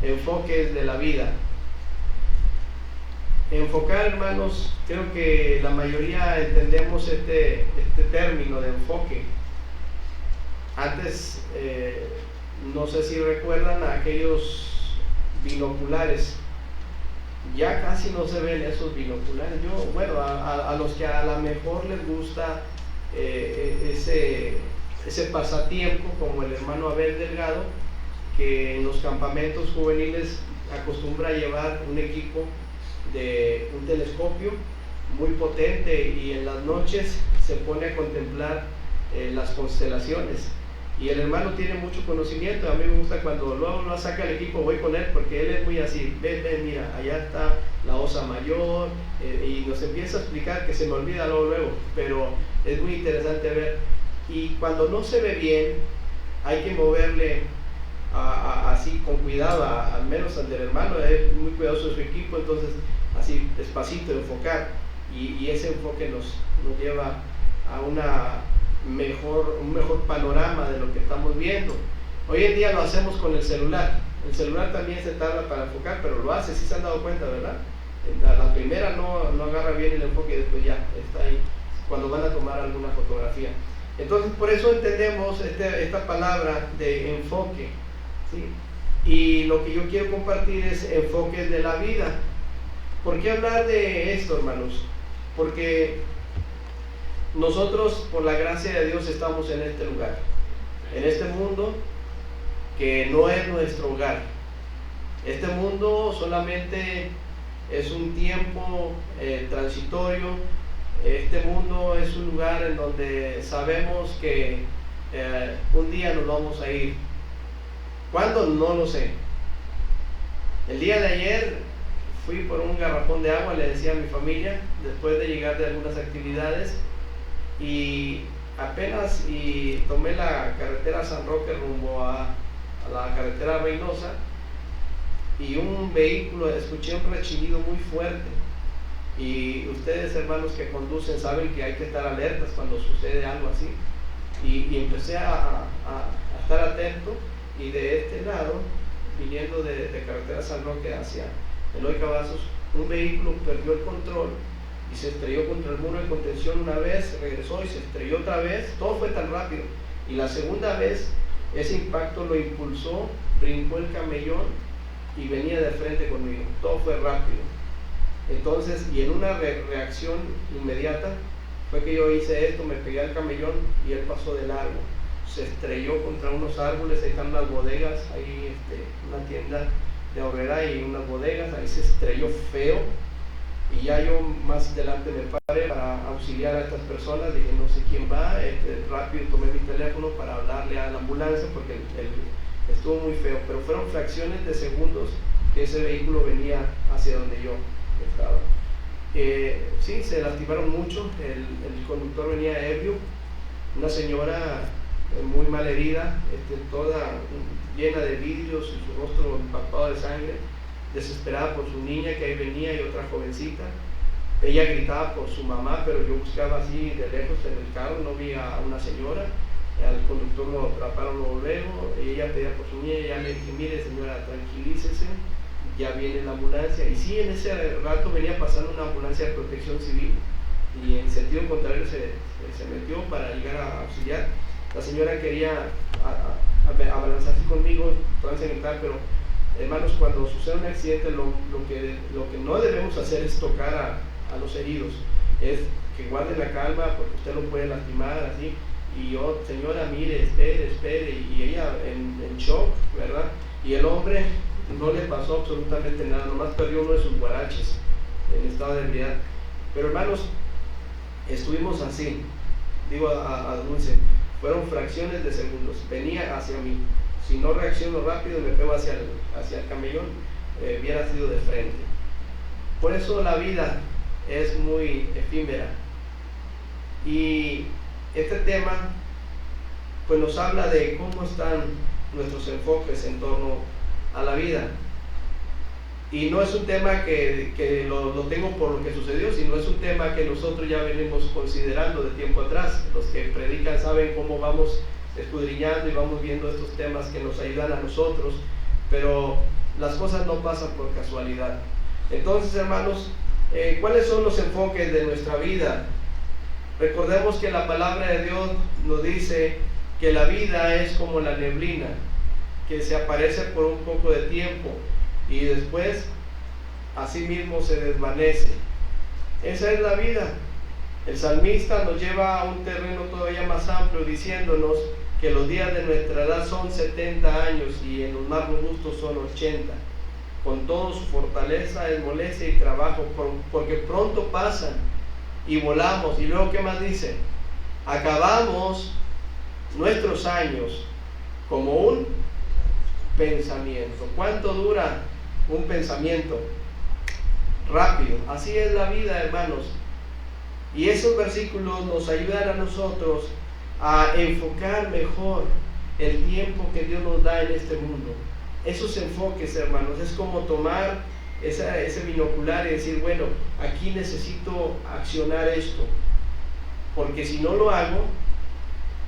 enfoques de la vida. Enfocar, hermanos, creo que la mayoría entendemos este término de enfoque. Antes, no sé si recuerdan aquellos binoculares. Ya casi no se ven esos binoculares. Yo, bueno, a los que a lo mejor les gusta ese pasatiempo, como el hermano Abel Delgado, que en los campamentos juveniles acostumbra llevar un equipo de un telescopio muy potente y en las noches se pone a contemplar las constelaciones. Y el hermano tiene mucho conocimiento. A mí me gusta cuando luego lo saca el equipo, voy con él, porque él es muy así, ven, mira, allá está la Osa Mayor, y nos empieza a explicar, que se me olvida luego, pero es muy interesante ver. Y cuando no se ve bien, hay que moverle así con cuidado, al menos al del hermano, es muy cuidadoso de su equipo, entonces así despacito enfocar, y ese enfoque nos lleva a un mejor panorama de lo que estamos viendo. Hoy en día lo hacemos con el celular también se tarda para enfocar, pero lo hace, si se han dado cuenta, ¿verdad? La primera no agarra bien el enfoque y después ya está ahí cuando van a tomar alguna fotografía. Entonces por eso entendemos esta palabra de enfoque, ¿sí? Y lo que yo quiero compartir es enfoques de la vida. ¿Por qué hablar de esto, hermanos? Porque nosotros, por la gracia de Dios, estamos en este lugar, en este mundo que no es nuestro hogar. Este mundo solamente es un tiempo transitorio. Este mundo es un lugar en donde sabemos que un día nos vamos a ir. ¿Cuándo? No lo sé. El día de ayer fui por un garrafón de agua, le decía a mi familia, después de llegar de algunas actividades, y apenas tomé la carretera San Roque rumbo a la carretera Reynosa, y un vehículo, escuché un rechinido muy fuerte. Y ustedes, hermanos que conducen, saben que hay que estar alertas cuando sucede algo así, y empecé a estar atento, y de este lado, viniendo de carretera San Roque hacia Eloy Cavazos, un vehículo perdió el control y se estrelló contra el muro de contención una vez, regresó y se estrelló otra vez. Todo fue tan rápido, y la segunda vez ese impacto lo impulsó, brincó el camellón y venía de frente conmigo. Todo fue rápido. Entonces, y en una reacción inmediata fue que yo hice esto, me pegué al camellón y él pasó de largo, se estrelló contra unos árboles. Ahí están unas bodegas, ahí una tienda de horrera y unas bodegas, ahí se estrelló feo. Y ya yo más adelante me paré para auxiliar a estas personas. Dije, no sé quién va, rápido tomé mi teléfono para hablarle a la ambulancia, porque estuvo muy feo, pero fueron fracciones de segundos que ese vehículo venía hacia donde yo estaba. Sí, se lastimaron mucho. El conductor venía ebrio, una señora muy mal herida, toda llena de vidrios y su rostro empapado de sangre, desesperada por su niña que ahí venía, y otra jovencita. Ella gritaba por su mamá, pero yo buscaba así de lejos en el carro, no vi a una señora. Al conductor lo atraparon luego, y ella pedía por su niña. Y ya le dije, mire señora, tranquilícese, ya viene la ambulancia. Y sí, en ese rato venía pasando una ambulancia de protección civil, y en sentido contrario se metió para llegar a auxiliar. La señora quería abalanzarse conmigo, transcendental, pero hermanos, cuando sucede un accidente, lo que no debemos hacer es tocar a los heridos, es que guarden la calma, porque usted lo puede lastimar así. Y yo, señora, mire, espere, y ella en shock, ¿verdad? Y el hombre no le pasó absolutamente nada, nomás perdió uno de sus guaraches en estado de ebriedad. Pero hermanos, estuvimos así, digo a Dulce, fueron fracciones de segundos, venía hacia mí. Si no reacciono rápido, me pego hacia el camellón, hubiera sido de frente. Por eso la vida es muy efímera. Y este tema pues nos habla de cómo están nuestros enfoques en torno a la vida. Y no es un tema que lo tengo por lo que sucedió, sino es un tema que nosotros ya venimos considerando de tiempo atrás. Los que predican saben cómo vamos escudriñando y vamos viendo estos temas que nos ayudan a nosotros. Pero las cosas no pasan por casualidad. Entonces, hermanos, ¿cuáles son los enfoques de nuestra vida? Recordemos que la palabra de Dios nos dice que la vida es como la neblina, que se aparece por un poco de tiempo y después así mismo se desvanece. Esa es la vida. El salmista nos lleva a un terreno todavía más amplio, diciéndonos que los días de nuestra edad son 70 años y en los más robustos son 80. Con todo, su fortaleza es molestia y trabajo, porque pronto pasan y volamos. Y luego, ¿qué más dice? Acabamos nuestros años como un pensamiento. ¿Cuánto dura un pensamiento? Rápido. Así es la vida, hermanos. Y esos versículos nos ayudan a nosotros a enfocar mejor el tiempo que Dios nos da en este mundo. Esos enfoques, hermanos, es como tomar ese binocular y decir, bueno, aquí necesito accionar esto, porque si no lo hago,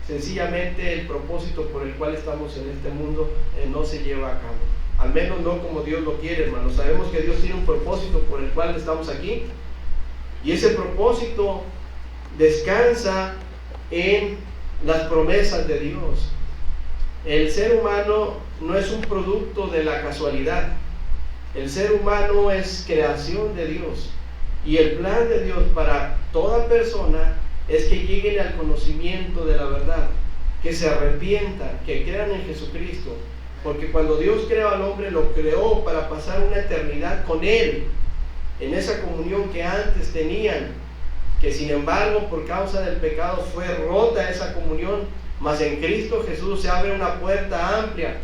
sencillamente el propósito por el cual estamos en este mundo no se lleva a cabo. Al menos no como Dios lo quiere, hermanos. Sabemos que Dios tiene un propósito por el cual estamos aquí, y ese propósito descansa en las promesas de Dios. El ser humano no es un producto de la casualidad. El ser humano es creación de Dios, y el plan de Dios para toda persona es que lleguen al conocimiento de la verdad, que se arrepientan, que crean en Jesucristo, porque cuando Dios creó al hombre, lo creó para pasar una eternidad con Él, en esa comunión que antes tenían, que sin embargo por causa del pecado fue rota esa comunión, mas en Cristo Jesús se abre una puerta amplia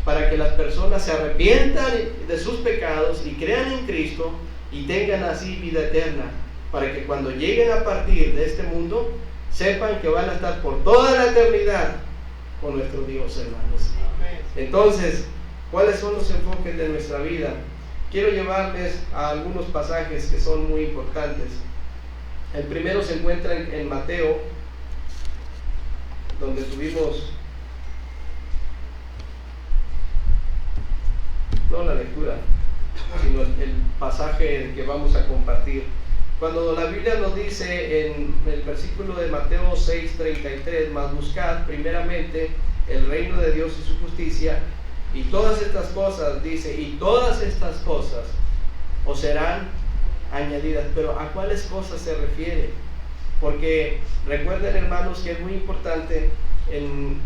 para que las personas se arrepientan de sus pecados y crean en Cristo y tengan así vida eterna, para que cuando lleguen a partir de este mundo sepan que van a estar por toda la eternidad con nuestro Dios, hermanos. Entonces, ¿cuáles son los enfoques de nuestra vida? Quiero llevarles a algunos pasajes que son muy importantes. El primero se encuentra en Mateo, donde tuvimos no la lectura, sino el pasaje que vamos a compartir. Cuando la Biblia nos dice en el versículo de Mateo 6:33, mas buscad primeramente el reino de Dios y su justicia, y todas estas cosas, dice, y todas estas cosas os serán añadidas. Pero ¿a cuáles cosas se refiere? Porque recuerden, hermanos, que es muy importante en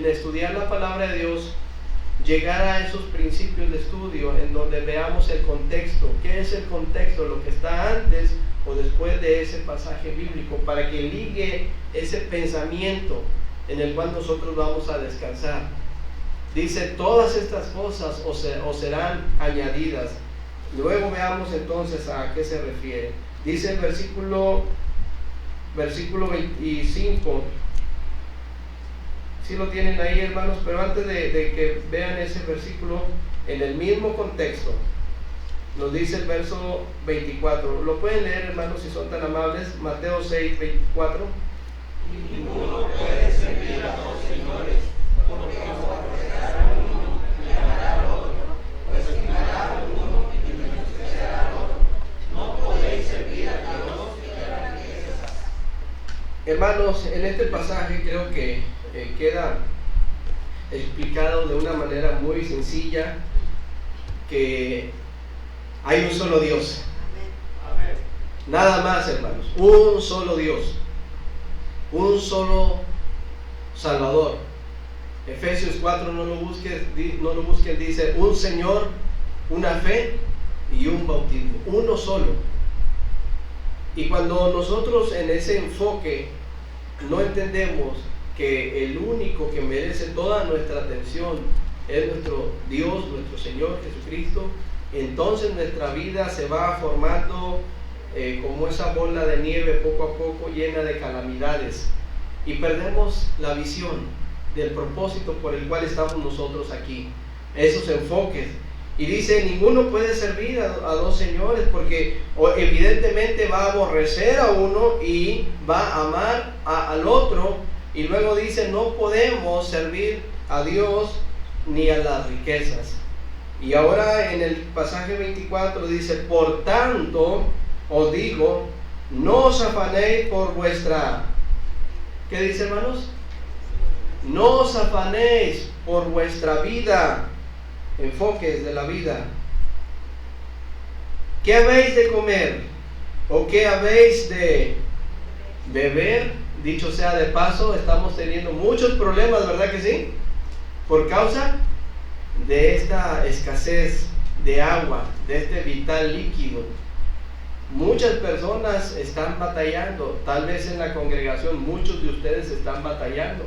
estudiar la palabra de Dios, llegar a esos principios de estudio en donde veamos el contexto. ¿Qué es el contexto? Lo que está antes o después de ese pasaje bíblico, para que ligue ese pensamiento en el cual nosotros vamos a descansar. Dice, todas estas cosas os serán añadidas. Luego veamos entonces a qué se refiere. Dice el versículo 25. Si lo tienen ahí, hermanos, pero antes de que vean ese versículo, en el mismo contexto, nos dice el verso 24. ¿Lo pueden leer, hermanos, si son tan amables? Mateo 6:24. Y ninguno puede servir a dos señores, porque o aborrecerá al uno y amará al otro, o estimará al uno y menospreciará al otro. No podéis servir a Dios y a las riquezas. Hermanos, en este pasaje creo que queda explicado de una manera muy sencilla que hay un solo Dios. Amén. Nada más, hermanos, un solo Dios, un solo Salvador. Efesios 4, no lo busquen, dice un Señor, una fe y un bautismo, uno solo. Y cuando nosotros en ese enfoque no entendemos que el único que merece toda nuestra atención es nuestro Dios, nuestro Señor Jesucristo, entonces nuestra vida se va formando como esa bola de nieve poco a poco, llena de calamidades, y perdemos la visión del propósito por el cual estamos nosotros aquí, esos enfoques. Y dice, ninguno puede servir a dos señores, porque evidentemente va a aborrecer a uno y va a amar al otro. Y luego dice, no podemos servir a Dios ni a las riquezas. Y ahora en el pasaje 24 dice: por tanto os digo, no os afanéis por vuestra... ¿Qué dice, hermanos? No os afanéis por vuestra vida. Enfoques de la vida. ¿Qué habéis de comer? ¿O qué habéis de beber? Dicho sea de paso, estamos teniendo muchos problemas, ¿verdad que sí? Por causa de esta escasez de agua, de este vital líquido. Muchas personas están batallando, tal vez en la congregación muchos de ustedes están batallando.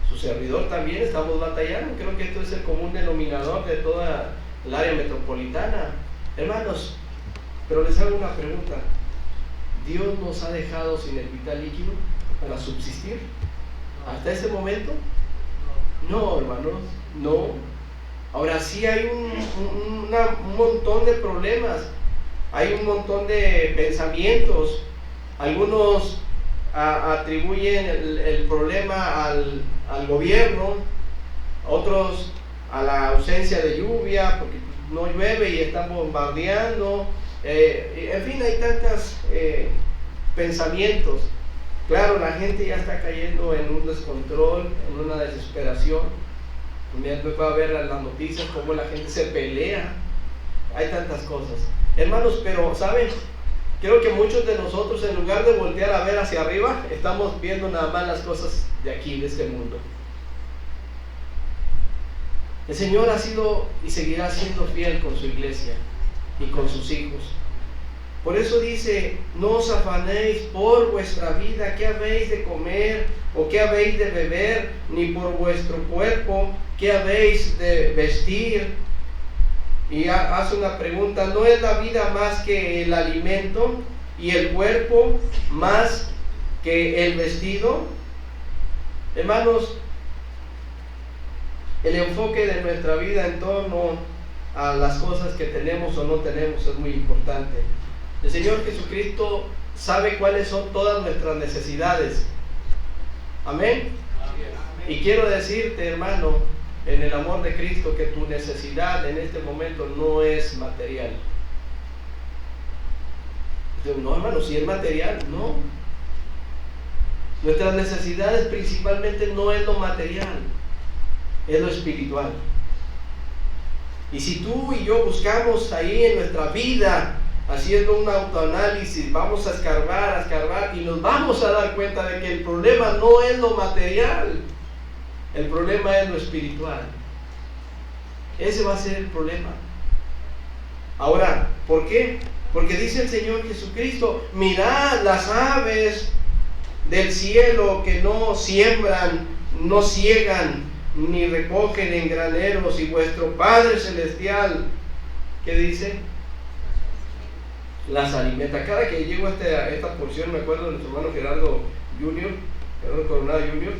Su servidor también estamos batallando. Creo que esto es el común denominador de toda el área metropolitana. Hermanos, pero les hago una pregunta. ¿Dios nos ha dejado sin el vital líquido para subsistir hasta ese momento? No, hermanos, no. Ahora sí hay un montón de problemas, hay un montón de pensamientos. Algunos atribuyen el problema al gobierno, otros a la ausencia de lluvia, porque no llueve y están bombardeando. En fin, hay tantos pensamientos. Claro, la gente ya está cayendo en un descontrol, en una desesperación. Me tocó ver en las noticias cómo la gente se pelea. Hay tantas cosas, hermanos, pero ¿saben? Creo que muchos de nosotros, en lugar de voltear a ver hacia arriba, estamos viendo nada más las cosas de aquí, de este mundo. El Señor ha sido y seguirá siendo fiel con su iglesia y con sus hijos. Por eso dice: no os afanéis por vuestra vida, qué habéis de comer o qué habéis de beber, ni por vuestro cuerpo, qué habéis de vestir. Y hace una pregunta: ¿no es la vida más que el alimento y el cuerpo más que el vestido? Hermanos, el enfoque de nuestra vida en torno a las cosas que tenemos o no tenemos es muy importante. El Señor Jesucristo sabe cuáles son todas nuestras necesidades. Amén. Y quiero decirte, hermano, en el amor de Cristo, que tu necesidad en este momento no es material. No, hermano, si es material, no. Nuestras necesidades principalmente no es lo material, es lo espiritual. Y si tú y yo buscamos ahí en nuestra vida, haciendo un autoanálisis, vamos a escarbar y nos vamos a dar cuenta de que el problema no es lo material, el problema es lo espiritual. Ese va a ser el problema. Ahora, ¿por qué? Porque dice el Señor Jesucristo: mirad las aves del cielo, que no siembran, no ciegan, ni recogen en graneros, y vuestro Padre Celestial, ¿qué dice? Las alimenta. Cada que llego a esta porción me acuerdo de nuestro hermano Gerardo Coronado Jr.,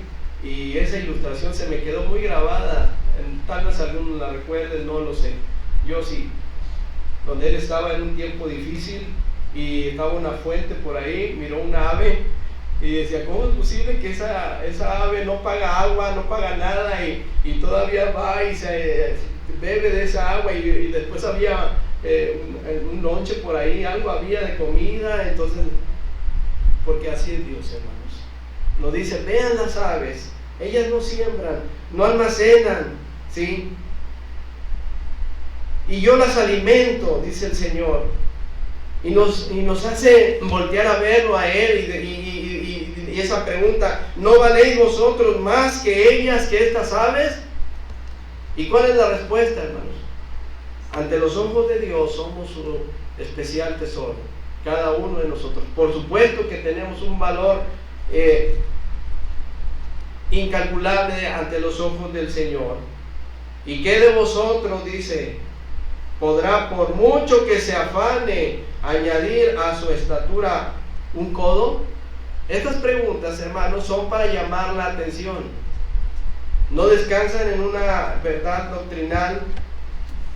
y esa ilustración se me quedó muy grabada. Tal vez algunos la recuerden, no lo sé. Yo sí. Donde él estaba en un tiempo difícil y estaba una fuente por ahí, miró una ave y decía: ¿cómo es posible que esa ave no paga agua, no paga nada, y todavía va y se bebe de esa agua? Y después había un lonche por ahí, algo había de comida. Entonces, porque así es Dios, hermanos. Nos dice: vean las aves, ellas no siembran, no almacenan, ¿sí? Y yo las alimento, dice el Señor. Y nos hace voltear a verlo a Él, y esa pregunta: ¿no valéis vosotros más que ellas, que estas aves? ¿Y cuál es la respuesta, hermanos? Ante los ojos de Dios somos su especial tesoro, cada uno de nosotros. Por supuesto que tenemos un valor incalculable ante los ojos del Señor. ¿Y qué de vosotros, dice, podrá, por mucho que se afane, añadir a su estatura un codo? Estas preguntas, hermanos, son para llamar la atención. No descansan en una verdad doctrinal,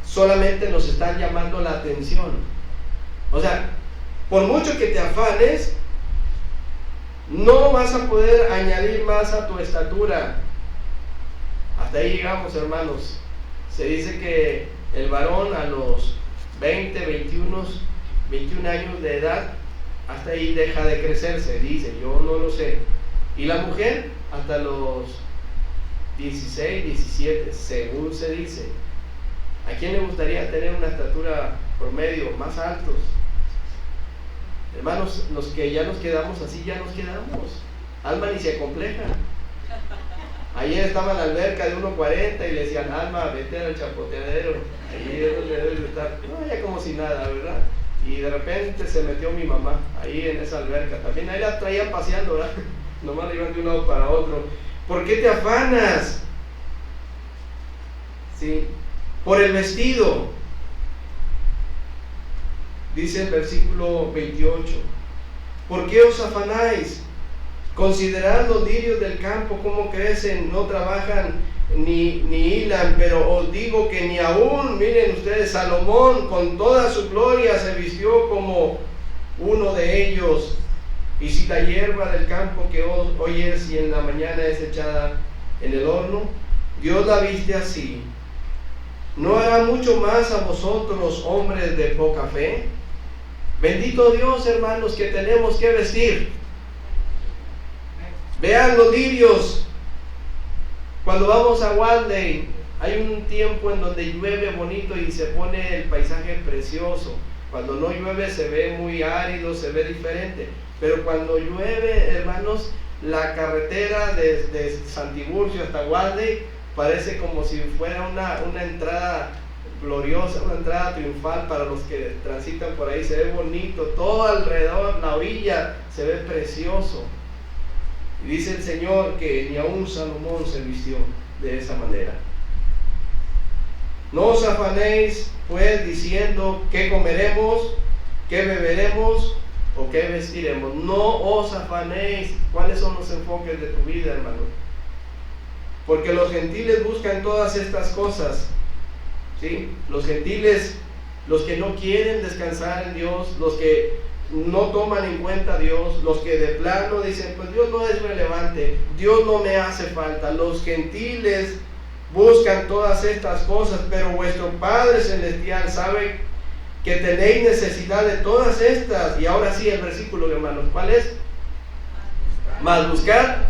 solamente nos están llamando la atención. O sea, por mucho que te afanes, no vas a poder añadir más a tu estatura. Hasta ahí llegamos, hermanos. Se dice que el varón a los 20, 21 años de edad, hasta ahí deja de crecerse, dice, yo no lo sé. Y la mujer hasta los 16, 17, según se dice. ¿A quién le gustaría tener una estatura promedio más altos? Hermanos, los que ya nos quedamos así, ya nos quedamos. Alma ni se compleja. Ayer estaba en la alberca de 1.40 y le decían, Alma, vete al chapoteadero, ahí es donde debes de estar. No, ya como si nada, ¿verdad? Y de repente se metió mi mamá ahí en esa alberca. También ahí la traían paseando, ¿verdad? Nomás la iban de un lado para otro. ¿Por qué te afanas? ¿Sí? Por el vestido. Dice el versículo 28. ¿Por qué os afanáis? Considerad los lirios del campo, cómo crecen, no trabajan ni hilan, pero os digo que ni aún, miren ustedes, Salomón con toda su gloria se vistió como uno de ellos. Y si la hierba del campo que hoy es y en la mañana es echada en el horno, Dios la viste así, ¿no hará mucho más a vosotros, hombres de poca fe? Bendito Dios, hermanos, que tenemos que vestir. Vean los lirios. Cuando vamos a Walden, hay un tiempo en donde llueve bonito y se pone el paisaje precioso. Cuando no llueve se ve muy árido, se ve diferente. Pero cuando llueve, hermanos, la carretera desde Santiburcio hasta Walden parece como si fuera una entrada gloriosa, una entrada triunfal para los que transitan por ahí. Se ve bonito, todo alrededor, la orilla se ve precioso. Y dice el Señor que ni aún Salomón se vistió de esa manera. No os afanéis pues diciendo qué comeremos, qué beberemos o qué vestiremos. No os afanéis. ¿Cuáles son los enfoques de tu vida, hermano? Porque los gentiles buscan todas estas cosas, ¿sí? Los gentiles, los que no quieren descansar en Dios, los que no toman en cuenta a Dios, los que de plano dicen, pues Dios no es relevante, Dios no me hace falta. Los gentiles buscan todas estas cosas, pero vuestro Padre Celestial sabe que tenéis necesidad de todas estas. Y ahora sí el versículo, hermanos, ¿cuál es? Más buscar.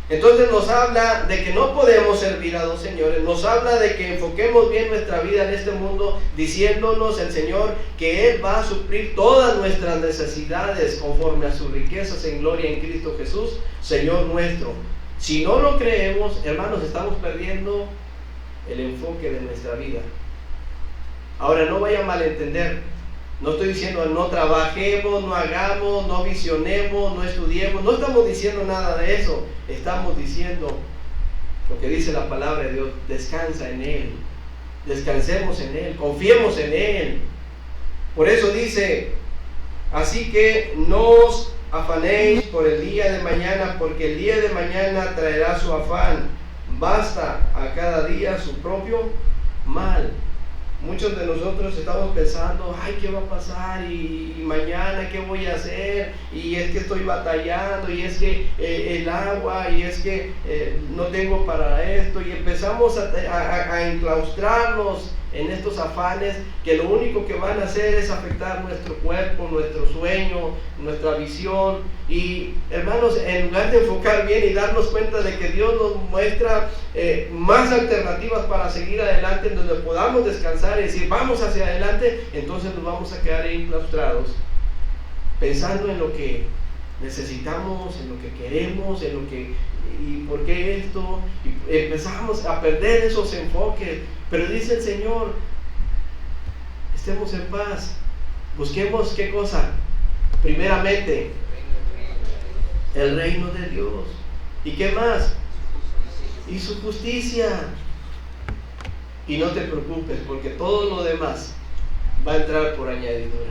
Entonces nos habla de que no podemos servir a dos señores, nos habla de que enfoquemos bien nuestra vida en este mundo, diciéndonos el Señor que Él va a suplir todas nuestras necesidades conforme a sus riquezas en gloria en Cristo Jesús, Señor nuestro. Si no lo creemos, hermanos, estamos perdiendo el enfoque de nuestra vida. Ahora, no vaya a malentender. No estoy diciendo no trabajemos, no hagamos, no visionemos, no estudiemos. No estamos diciendo nada de eso. Estamos diciendo lo que dice la palabra de Dios. Descansa en Él. Descansemos en Él. Confiemos en Él. Por eso dice, así que no os afanéis por el día de mañana, porque el día de mañana traerá su afán. Basta a cada día su propio mal. Muchos de nosotros estamos pensando, ay, ¿qué va a pasar? Y mañana, ¿qué voy a hacer? Y es que estoy batallando, y es que el agua, y es que no tengo para esto. Y empezamos a enclaustrarnos en estos afanes que lo único que van a hacer es afectar nuestro cuerpo, nuestro sueño, nuestra visión. Y hermanos, en lugar de enfocar bien y darnos cuenta de que Dios nos muestra más alternativas para seguir adelante, en donde podamos descansar y decir vamos hacia adelante, entonces nos vamos a quedar enclaustrados pensando en lo que necesitamos, en lo que queremos, en lo que y por qué esto, y empezamos a perder esos enfoques. Pero dice el Señor, estemos en paz, busquemos ¿qué cosa? Primeramente el reino de Dios. ¿Y qué más? Y su justicia. Y no te preocupes, porque todo lo demás va a entrar por añadidura.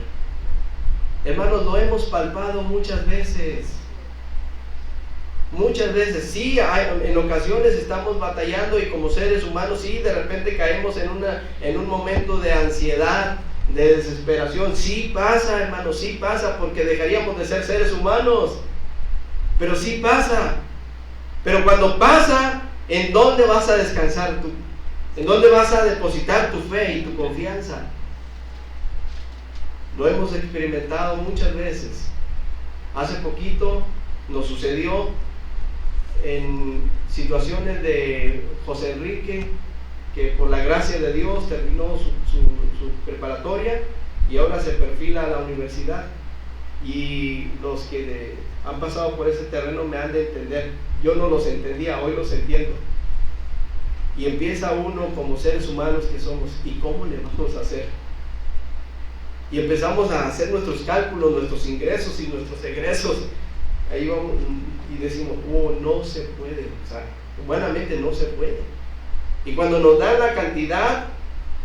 Hermanos, lo hemos palpado muchas veces. Muchas veces, sí, en ocasiones estamos batallando y como seres humanos, sí, de repente caemos en un momento de ansiedad, de desesperación. Sí pasa, hermanos, sí pasa, porque dejaríamos de ser seres humanos. pero sí pasa. Pero cuando pasa, ¿en dónde vas a descansar tú? ¿En dónde vas a depositar tu fe y tu confianza? Lo hemos experimentado muchas veces. Hace poquito nos sucedió en situaciones de José Enrique, que por la gracia de Dios terminó su preparatoria y ahora se perfila a la universidad. Y los que han pasado por ese terreno me han de entender. Yo no los entendía, hoy los entiendo. Y empieza uno como seres humanos que somos, ¿y cómo le vamos a hacer? Y empezamos a hacer nuestros cálculos, nuestros ingresos y nuestros egresos. Ahí vamos y decimos, no se puede, o sea, humanamente no se puede. Y cuando nos dan la cantidad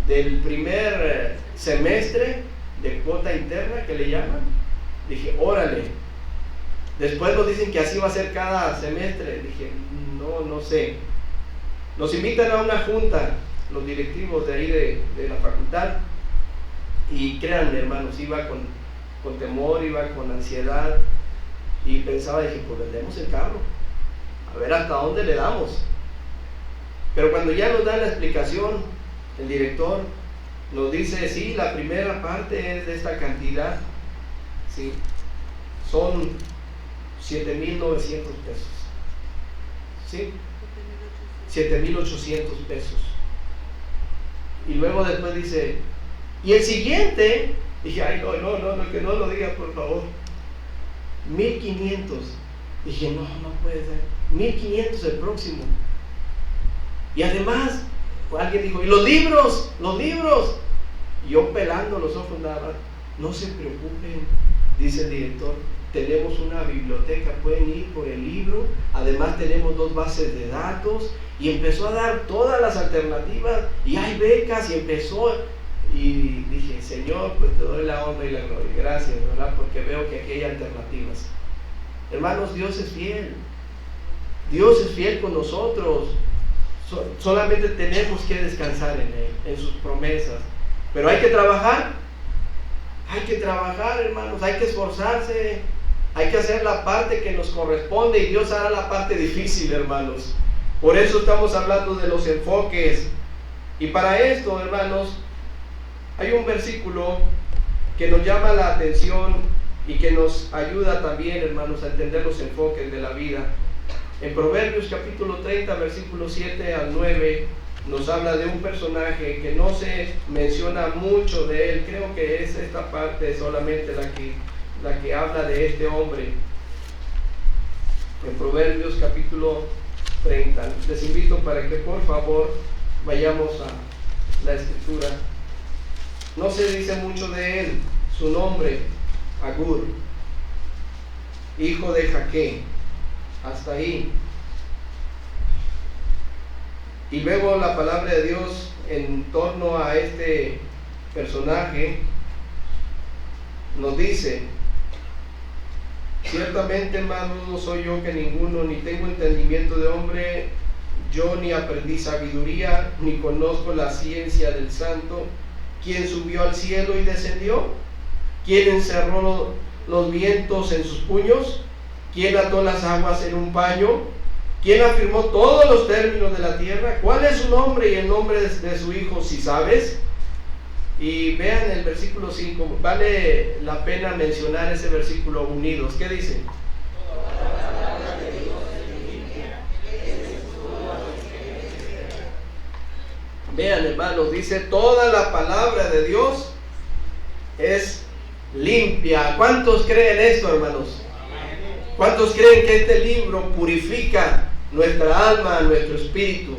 del primer semestre de cuota interna que le llaman, dije, órale. Después nos dicen que así va a ser cada semestre. Dije, no sé. Nos invitan a una junta, los directivos de ahí de la facultad, y créanme, hermanos, iba con temor, iba con ansiedad, y pensaba, dije, pues vendemos el carro, a ver hasta dónde le damos. Pero cuando ya nos dan la explicación, el director nos dice, sí, la primera parte es de esta cantidad, sí, son 7,900 pesos, ¿sí? 7,800 pesos. Y luego después dice, y el siguiente, dije, ay, no, que no lo diga, por favor, 1,500. Dije, no puede ser, 1,500 el próximo. Y además, alguien dijo, ¿y los libros? Y yo pelando los ojos nada más. No se preocupen, dice el director, tenemos una biblioteca, pueden ir por el libro, además tenemos 2 bases de datos, y empezó a dar todas las alternativas, y hay becas, y empezó, y dije, Señor, pues te doy la honra y la gloria, gracias, ¿verdad? Porque veo que aquí hay alternativas. Hermanos, Dios es fiel con nosotros, solamente tenemos que descansar en Él, en sus promesas, pero hay que trabajar, hermanos, hay que esforzarse, hay que hacer la parte que nos corresponde, y Dios hará la parte difícil, hermanos. Por eso estamos hablando de los enfoques. Y para esto, hermanos, hay un versículo que nos llama la atención y que nos ayuda también, hermanos, a entender los enfoques de la vida. En Proverbios capítulo 30, versículo 7 al 9, nos habla de un personaje que no se menciona mucho de él. Creo que es esta parte solamente la que habla de este hombre. En Proverbios capítulo 30. Les invito para que por favor vayamos a la escritura. No se dice mucho de él. Su nombre, Agur, hijo de Jaque. Hasta ahí. Y luego la palabra de Dios en torno a este personaje nos dice: ciertamente más rudo soy yo que ninguno, ni tengo entendimiento de hombre, yo ni aprendí sabiduría, ni conozco la ciencia del santo. ¿Quién subió al cielo y descendió? ¿Quién encerró los vientos en sus puños? ¿Quién ató las aguas en un paño? ¿Quién afirmó todos los términos de la tierra? ¿Cuál es su nombre y el nombre de su hijo, si sabes? Y vean el versículo 5, vale la pena mencionar ese versículo unidos. ¿Qué dice? Vean, hermanos, dice, toda la palabra de Dios es limpia. ¿Cuántos creen esto, hermanos? ¿Cuántos creen que este libro purifica nuestra alma, nuestro espíritu?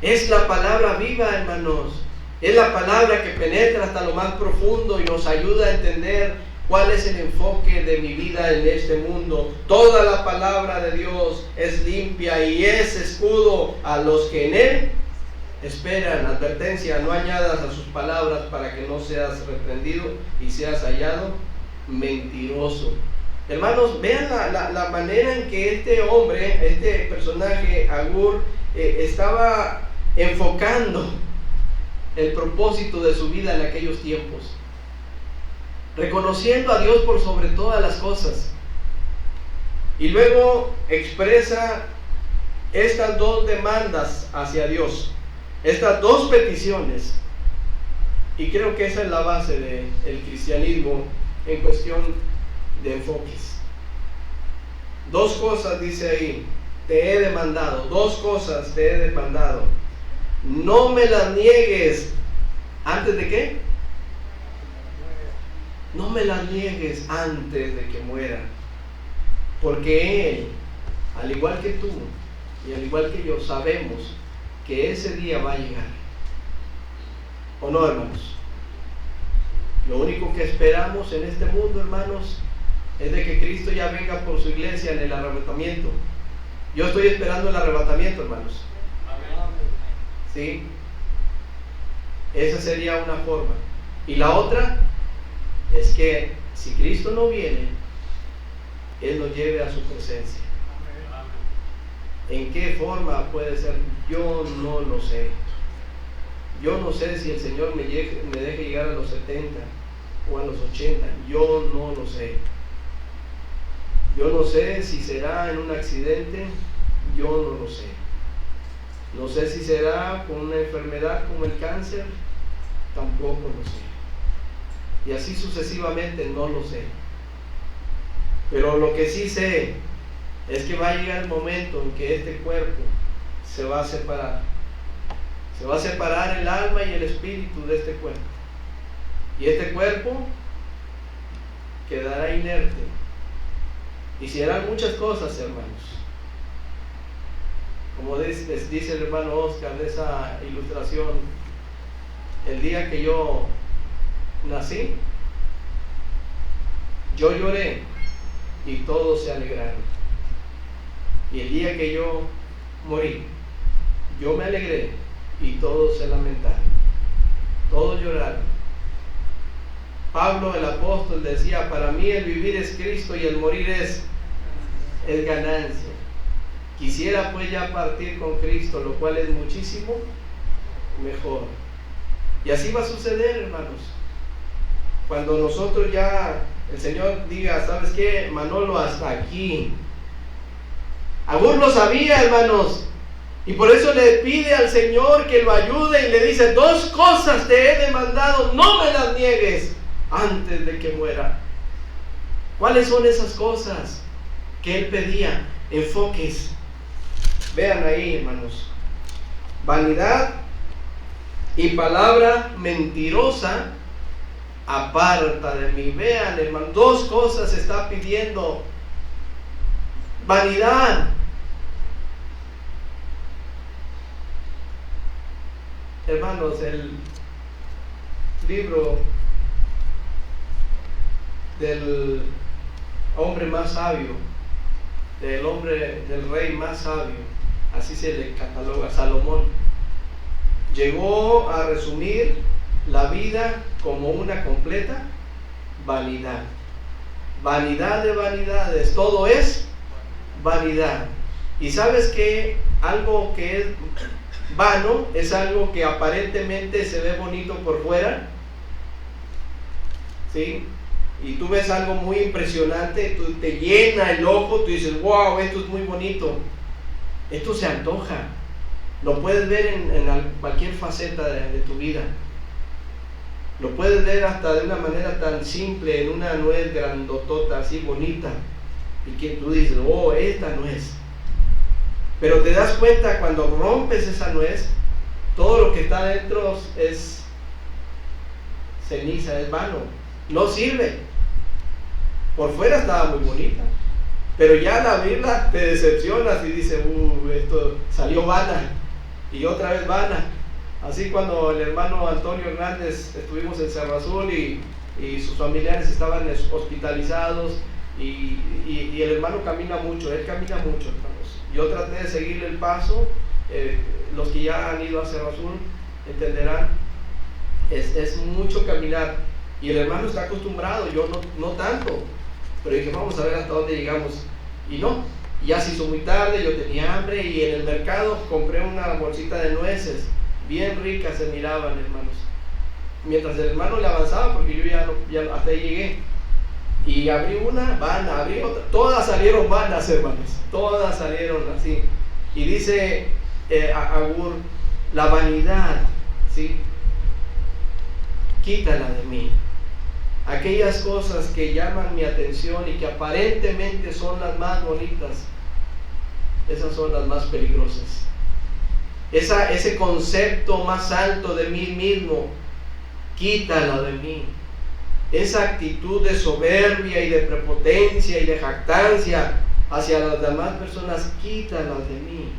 Es la palabra viva, hermanos. Es la palabra que penetra hasta lo más profundo y nos ayuda a entender cuál es el enfoque de mi vida en este mundo. Toda la palabra de Dios es limpia y es escudo a los que en él esperan. Advertencia: no añadas a sus palabras para que no seas reprendido y seas hallado mentiroso. Hermanos, vean la manera en que este hombre, este personaje, Agur, estaba enfocando el propósito de su vida en aquellos tiempos, reconociendo a Dios por sobre todas las cosas. Y luego expresa estas dos demandas hacia Dios, estas dos peticiones. Y creo que esa es la base del cristianismo en cuestión de enfoques. Dos cosas dice ahí, te he demandado, dos cosas te he demandado. No me las niegues. ¿Antes de qué? No me las niegues antes de que muera. Porque Él, al igual que tú y al igual que yo, sabemos que ese día va a llegar. ¿O no, hermanos? Lo único que esperamos en este mundo, hermanos, es de que Cristo ya venga por su iglesia en el arrebatamiento. Yo estoy esperando el arrebatamiento, hermanos. ¿Sí? Esa sería una forma. Y la otra es que si Cristo no viene, Él nos lleve a su presencia. ¿En qué forma puede ser? Yo no lo sé. Yo no sé si el Señor me deje llegar a los 70 o a los 80. Yo no lo sé. Yo no sé si será en un accidente. Yo no lo sé. No sé si será con una enfermedad como el cáncer. Tampoco lo sé. Y así sucesivamente, no lo sé. Pero lo que sí sé es que va a llegar el momento en que este cuerpo se va a separar. Se va a separar el alma y el espíritu de este cuerpo. Y este cuerpo quedará inerte. Y se harán muchas cosas, hermanos. Como les dice el hermano Oscar de esa ilustración, el día que yo nací, yo lloré y todos se alegraron. Y el día que yo morí, yo me alegré y todos se lamentaron. Todos lloraron. Pablo el apóstol decía, para mí el vivir es Cristo y el morir es ganancia. Quisiera pues ya partir con Cristo, lo cual es muchísimo mejor. Y así va a suceder, hermanos. Cuando nosotros ya, el Señor diga, ¿sabes qué? Manolo, hasta aquí. Aún lo sabía, hermanos. Y por eso le pide al Señor que lo ayude y le dice, dos cosas te he demandado, no me las niegues antes de que muera. ¿Cuáles son esas cosas que él pedía? Enfoques. Vean ahí, hermanos. Vanidad y palabra mentirosa, aparta de mí. Vean, hermanos, dos cosas está pidiendo. Vanidad. Hermanos, el libro del hombre más sabio, del rey más sabio, así se le cataloga, Salomón, llegó a resumir la vida como una completa vanidad. Vanidad de vanidades, todo es vanidad. Y sabes que algo que es vano es algo que aparentemente se ve bonito por fuera, ¿sí? Y tú ves algo muy impresionante, te llena el ojo, tú dices, wow, esto es muy bonito, esto se antoja, lo puedes ver en cualquier faceta de tu vida, lo puedes ver hasta de una manera tan simple, en una nuez grandotota, así bonita, y que tú dices, oh, esta nuez. Pero te das cuenta cuando rompes esa nuez, todo lo que está dentro es ceniza, es vano, no sirve. Por fuera estaba muy bonita, pero ya al abrirla te decepcionas y dices, esto salió vana, y otra vez vana. Así cuando el hermano Antonio Hernández estuvimos en Cerro Azul y sus familiares estaban hospitalizados, y el hermano camina mucho, él camina mucho, hermanos. Yo traté de seguirle el paso, los que ya han ido a Cerro Azul entenderán, es mucho caminar, y el hermano está acostumbrado, yo no tanto, pero dije, vamos a ver hasta dónde llegamos, y no, ya se hizo muy tarde, yo tenía hambre, y en el mercado compré una bolsita de nueces, bien ricas se miraban, hermanos, mientras el hermano le avanzaba, porque yo ya hasta ahí llegué, Y abrí una vana, abrí otra, todas salieron vanas, hermanos, todas salieron así. Y dice Agur, la vanidad, ¿sí? Quítala de mí. Aquellas cosas que llaman mi atención y que aparentemente son las más bonitas, esas son las más peligrosas. Ese concepto más alto de mí mismo, quítala de mí. Esa actitud de soberbia y de prepotencia y de jactancia hacia las demás personas, quítala de mí.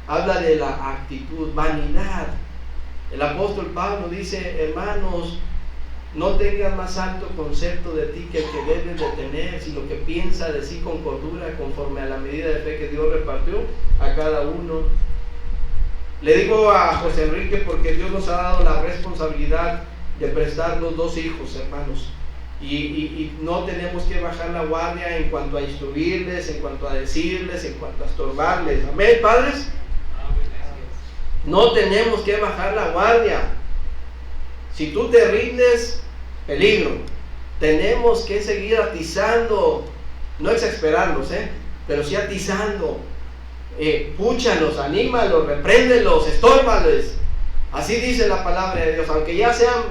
Habla de la actitud, vanidad. El apóstol Pablo dice, hermanos, no tengas más alto concepto de ti que el que debes de tener, sino que piensa de sí con cordura, conforme a la medida de fe que Dios repartió a cada uno. Le digo a José Enrique, porque Dios nos ha dado la responsabilidad de prestarnos 2 hijos, hermanos, y no tenemos que bajar la guardia en cuanto a instruirles, en cuanto a decirles, en cuanto a estorbarles. Amén, padres. No tenemos que bajar la guardia. Si tú te rindes, peligro. Tenemos que seguir atizando, no exasperarlos, pero sí atizando. Púchalos, anímalos, repréndelos, estórmales. Así dice la palabra de Dios. Aunque ya sean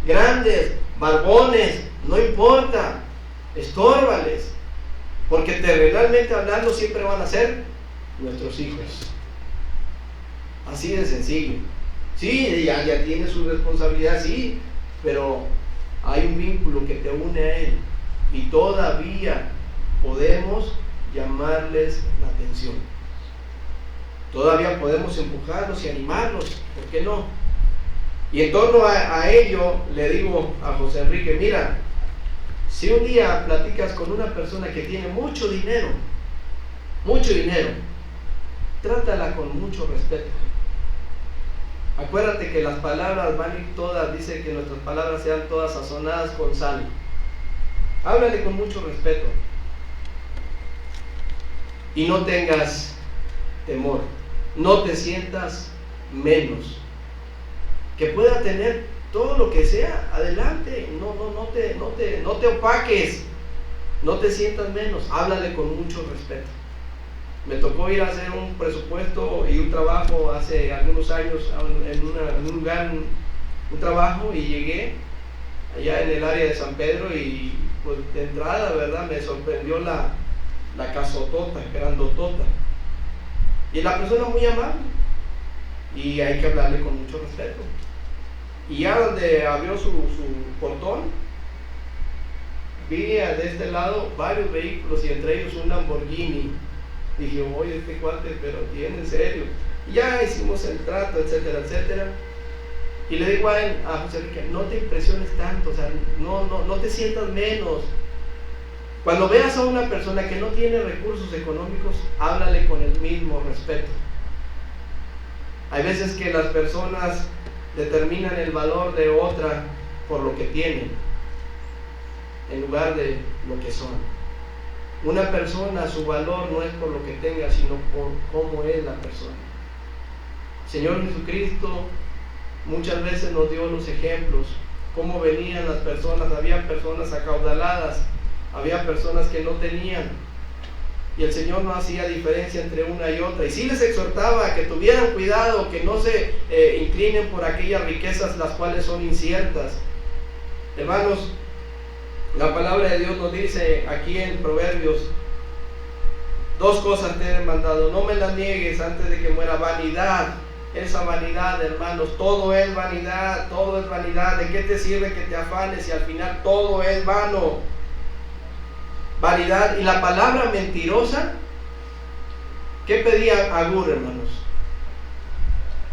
grandes, barbones, no importa, estórmales, porque terrenalmente hablando siempre van a ser nuestros hijos. Así de sencillo. Sí, ya tiene su responsabilidad, sí, pero hay un vínculo que te une a él y todavía podemos llamarles la atención. Todavía podemos empujarlos y animarlos, ¿por qué no? Y en torno a ello le digo a José Enrique, mira, si un día platicas con una persona que tiene mucho dinero, trátala con mucho respeto. Acuérdate que las palabras van a ir todas, dice que nuestras palabras sean todas sazonadas con sal. Háblale con mucho respeto. Y no tengas temor, no te sientas menos. Que pueda tener todo lo que sea, adelante, no te opaques, no te sientas menos, háblale con mucho respeto. Me tocó ir a hacer un presupuesto y un trabajo hace algunos años en un lugar, un trabajo, y llegué allá en el área de San Pedro y pues de entrada, ¿verdad? Me sorprendió la casotota, grandotota, y la persona muy amable, y hay que hablarle con mucho respeto. Y ya donde abrió su portón, vi de este lado varios vehículos y entre ellos un Lamborghini. Dije, oye, este cuate, pero tiene en serio. Y ya hicimos el trato, etcétera, etcétera. Y le digo a él, a José Enrique, no te impresiones tanto, o sea, no te sientas menos. Cuando veas a una persona que no tiene recursos económicos, háblale con el mismo respeto. Hay veces que las personas determinan el valor de otra por lo que tienen, en lugar de lo que son. Una persona, su valor no es por lo que tenga, sino por cómo es la persona. Señor Jesucristo muchas veces nos dio los ejemplos, cómo venían las personas. Había personas acaudaladas, había personas que no tenían, y el Señor no hacía diferencia entre una y otra, y sí les exhortaba a que tuvieran cuidado, que no se inclinen por aquellas riquezas las cuales son inciertas. Hermanos, la palabra de Dios nos dice aquí en Proverbios, 2 cosas te he mandado, no me las niegues antes de que muera. Vanidad, esa vanidad, hermanos, todo es vanidad, todo es vanidad. ¿De qué te sirve que te afanes si al final todo es vano? Vanidad. Y la palabra mentirosa, ¿qué pedía Agur, hermanos?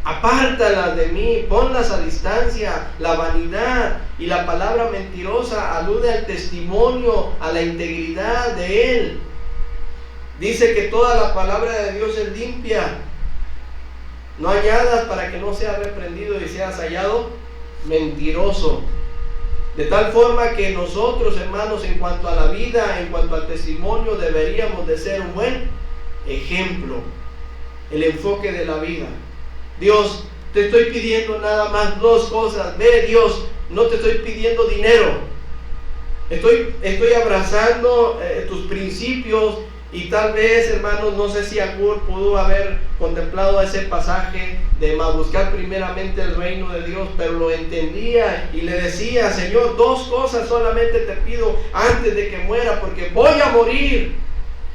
Apártalas de mí, ponlas a distancia. La vanidad y la palabra mentirosa alude al testimonio, a la integridad de él. Dice que toda la palabra de Dios es limpia, no añadas para que no seas reprendido y seas hallado mentiroso. De tal forma que nosotros, hermanos, en cuanto a la vida, en cuanto al testimonio, deberíamos de ser un buen ejemplo. El enfoque de la vida. Dios, te estoy pidiendo nada más 2 cosas. Ve, Dios, no te estoy pidiendo dinero. Estoy abrazando tus principios. Y tal vez, hermanos, no sé si Agur pudo haber contemplado ese pasaje de buscar primeramente el reino de Dios, pero lo entendía y le decía: Señor, 2 cosas solamente te pido antes de que muera, porque voy a morir.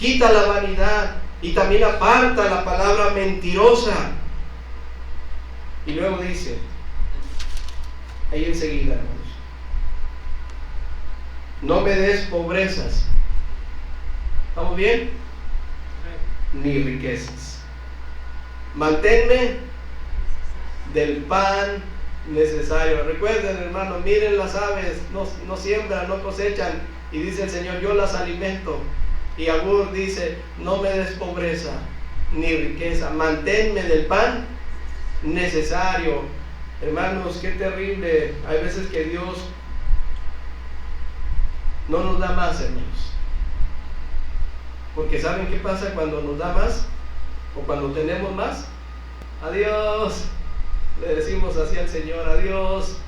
Quita la vanidad y también aparta la palabra mentirosa. Y luego dice, ahí enseguida, hermanos, no me des pobrezas. ¿Estamos bien? Ni riquezas. Manténme del pan necesario. Recuerden, hermanos, miren las aves, no siembran, no cosechan, y dice el Señor: yo las alimento. Y Agur dice: no me des pobreza ni riqueza, manténme del pan necesario. Hermanos, qué terrible. Hay veces que Dios no nos da más, hermanos. Porque ¿saben qué pasa cuando nos da más? O cuando tenemos más. Adiós. Le decimos así al Señor: adiós.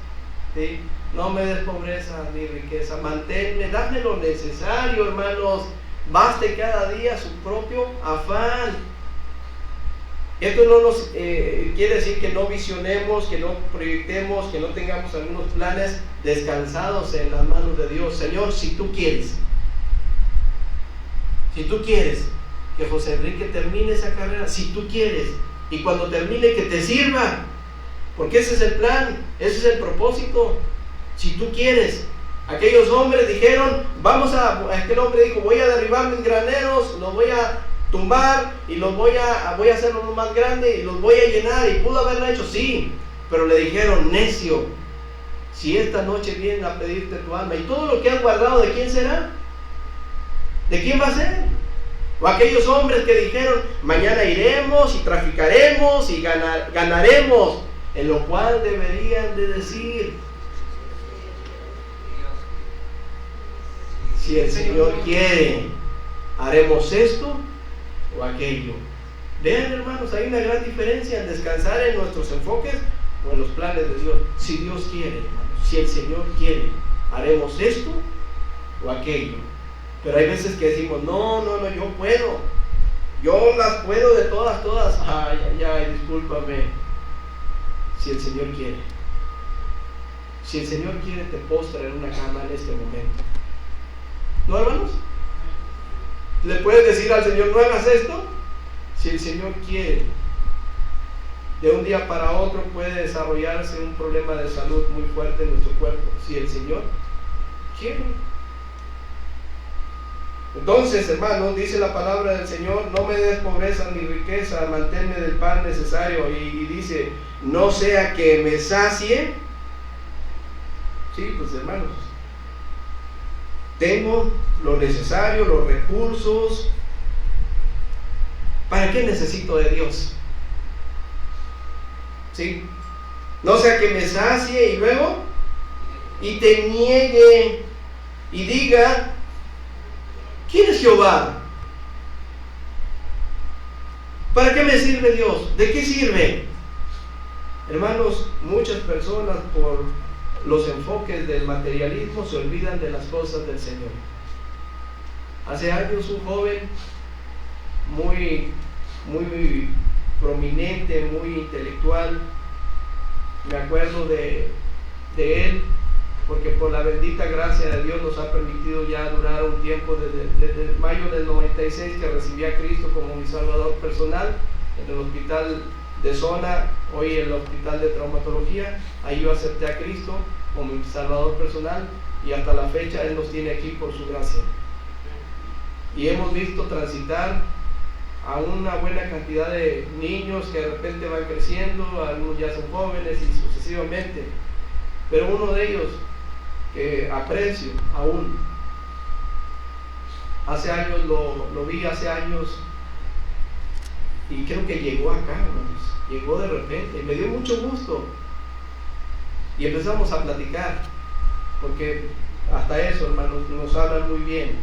¿Sí? No me des pobreza ni riqueza. Manténme, dame lo necesario, hermanos. Baste cada día su propio afán. Esto no nos quiere decir que no visionemos, que no proyectemos, que no tengamos algunos planes descansados en las manos de Dios. Señor, si tú quieres que José Enrique termine esa carrera, si tú quieres, y cuando termine que te sirva, porque ese es el plan, ese es el propósito. Si tú quieres. Aquellos hombres dijeron: aquel hombre dijo: voy a derribar mis graneros, los voy a tumbar y los voy a hacerlos más grandes y los voy a llenar. Y pudo haberlo hecho, sí, pero le dijeron: necio, si esta noche vienen a pedirte tu alma, y todo lo que has guardado, ¿de quién será? ¿De quién va a ser? O aquellos hombres que dijeron: mañana iremos y traficaremos y ganaremos, en lo cual deberían de decir: si el Señor quiere, haremos esto o aquello. Vean, hermanos, hay una gran diferencia en descansar en nuestros enfoques o en los planes de Dios. Si Dios quiere, hermanos, si el Señor quiere, haremos esto o aquello. Pero hay veces que decimos: no, yo las puedo de todas. Ay, discúlpame. Si el Señor quiere, te postra en una cama en este momento. ¿No, hermanos? ¿Le puedes decir al Señor: no hagas esto? Si el Señor quiere, de un día para otro puede desarrollarse un problema de salud muy fuerte en nuestro cuerpo. Si el Señor quiere. Entonces, hermanos, dice la palabra del Señor: no me des pobreza ni riqueza, manténme del pan necesario. Y dice: no sea que me sacie. Sí, pues, hermanos, tengo lo necesario, los recursos. ¿Para qué necesito de Dios? ¿Sí? No sea que me sacie y luego y te niegue y diga: ¿quién es Jehová? ¿Para qué me sirve Dios? ¿De qué sirve? Hermanos, muchas personas por los enfoques del materialismo se olvidan de las cosas del Señor. Hace años un joven muy prominente, muy intelectual, me acuerdo de él, porque por la bendita gracia de Dios nos ha permitido ya durar un tiempo desde mayo del 96 que recibí a Cristo como mi Salvador personal en el hospital de zona, hoy el hospital de traumatología. Ahí yo acepté a Cristo como mi Salvador personal y hasta la fecha Él nos tiene aquí por su gracia. Y hemos visto transitar a una buena cantidad de niños que de repente van creciendo, algunos ya son jóvenes y sucesivamente. Pero uno de ellos que aprecio aún, hace años lo vi hace años y creo que llegó acá, hermanos, llegó de repente y me dio mucho gusto y empezamos a platicar, porque hasta eso, hermanos, nos hablan muy bien.